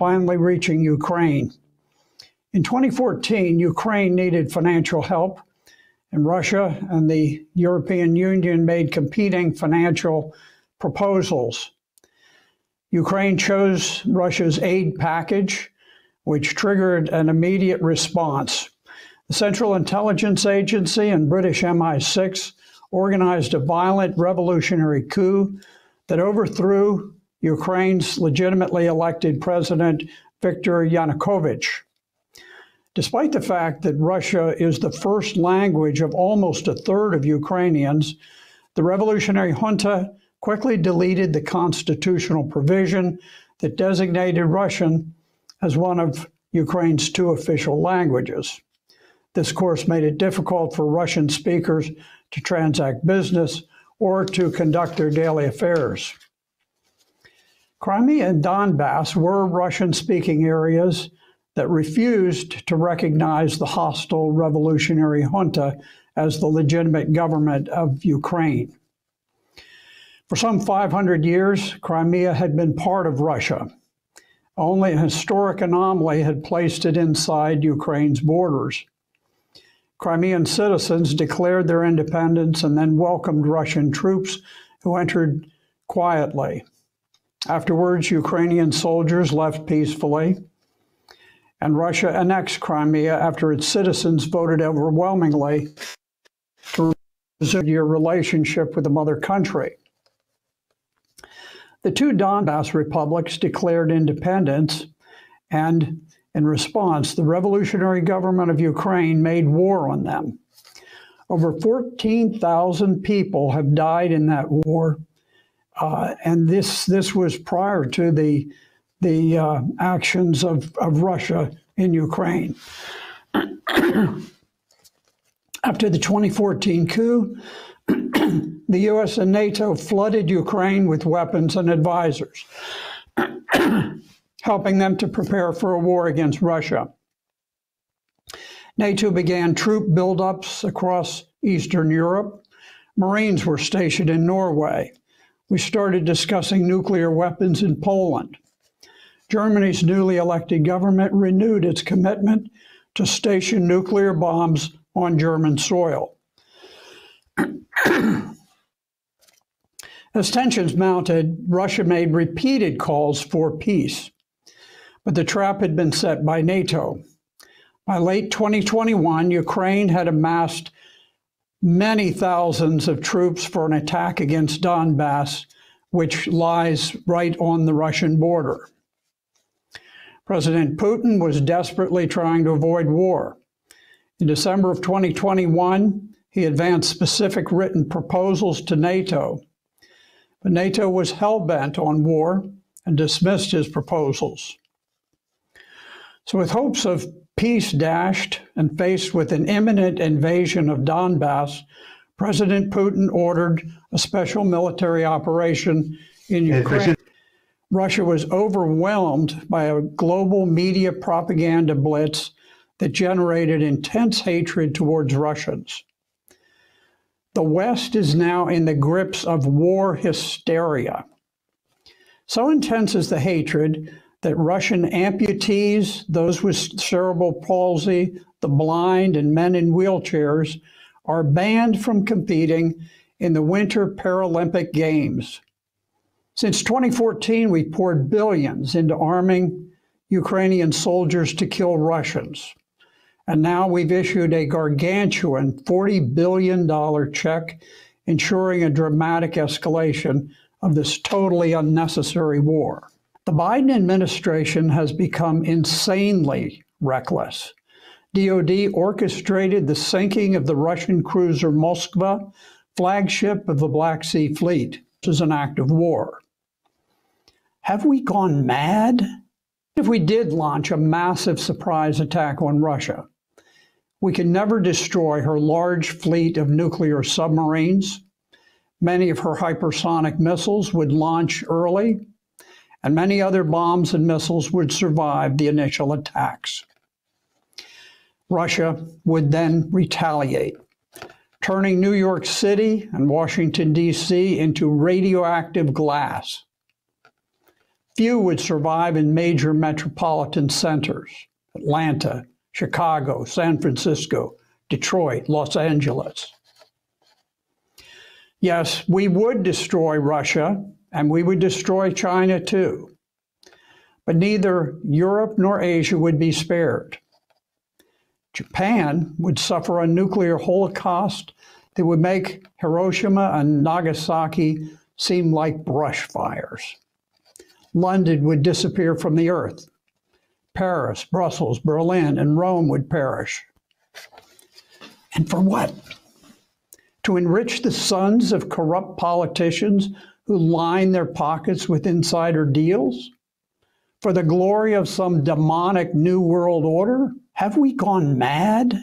finally reaching Ukraine. In 2014, Ukraine needed financial help, and Russia and the European Union made competing financial proposals. Ukraine chose Russia's aid package, which triggered an immediate response. The Central Intelligence Agency and British MI6 organized a violent revolutionary coup that overthrew Ukraine's legitimately elected president, Viktor Yanukovych. Despite the fact that Russia is the first language of almost a third of Ukrainians, the revolutionary junta quickly deleted the constitutional provision that designated Russian as one of Ukraine's two official languages. This course made it difficult for Russian speakers to transact business or to conduct their daily affairs. Crimea and Donbass were Russian-speaking areas that refused to recognize the hostile revolutionary junta as the legitimate government of Ukraine. For some 500 years, Crimea had been part of Russia. Only a historic anomaly had placed it inside Ukraine's borders. Crimean citizens declared their independence and then welcomed Russian troops who entered quietly. Afterwards, Ukrainian soldiers left peacefully, and Russia annexed Crimea after its citizens voted overwhelmingly to resume their relationship with the mother country. The two Donbass republics declared independence, and in response, the revolutionary government of Ukraine made war on them. Over 14,000 people have died in that war, and this was prior to the actions of Russia in Ukraine. After the 2014 coup, the US and NATO flooded Ukraine with weapons and advisors, helping them to prepare for a war against Russia. NATO began troop buildups across Eastern Europe. Marines were stationed in Norway. We started discussing nuclear weapons in Poland. Germany's newly elected government renewed its commitment to station nuclear bombs on German soil. As tensions mounted, Russia made repeated calls for peace, but the trap had been set by NATO. By late 2021, Ukraine had amassed many thousands of troops for an attack against Donbass, which lies right on the Russian border. President Putin was desperately trying to avoid war. In December of 2021, he advanced specific written proposals to NATO, but NATO was hell-bent on war and dismissed his proposals. So with hopes of peace dashed and faced with an imminent invasion of Donbass, President Putin ordered a special military operation in Ukraine. Russia was overwhelmed by a global media propaganda blitz that generated intense hatred towards Russians. The West is now in the grips of war hysteria. So intense is the hatred that Russian amputees, those with cerebral palsy, the blind, and men in wheelchairs are banned from competing in the Winter Paralympic Games. Since 2014, we poured billions into arming Ukrainian soldiers to kill Russians. And now we've issued a gargantuan $40 billion check, ensuring a dramatic escalation of this totally unnecessary war. The Biden administration has become insanely reckless. DoD orchestrated the sinking of the Russian cruiser Moskva, flagship of the Black Sea Fleet. This is an act of war. Have we gone mad? If we did launch a massive surprise attack on Russia, we can never destroy her large fleet of nuclear submarines. Many of her hypersonic missiles would launch early, and many other bombs and missiles would survive the initial attacks. Russia would then retaliate, turning New York City and Washington, D.C. into radioactive glass. Few would survive in major metropolitan centers: Atlanta, Chicago, San Francisco, Detroit, Los Angeles. Yes, we would destroy Russia, and we would destroy China too. But neither Europe nor Asia would be spared. Japan would suffer a nuclear holocaust that would make Hiroshima and Nagasaki seem like brush fires. London would disappear from the earth. Paris, Brussels, Berlin, and Rome would perish. And for what? To enrich the sons of corrupt politicians who line their pockets with insider deals? For the glory of some demonic new world order? Have we gone mad?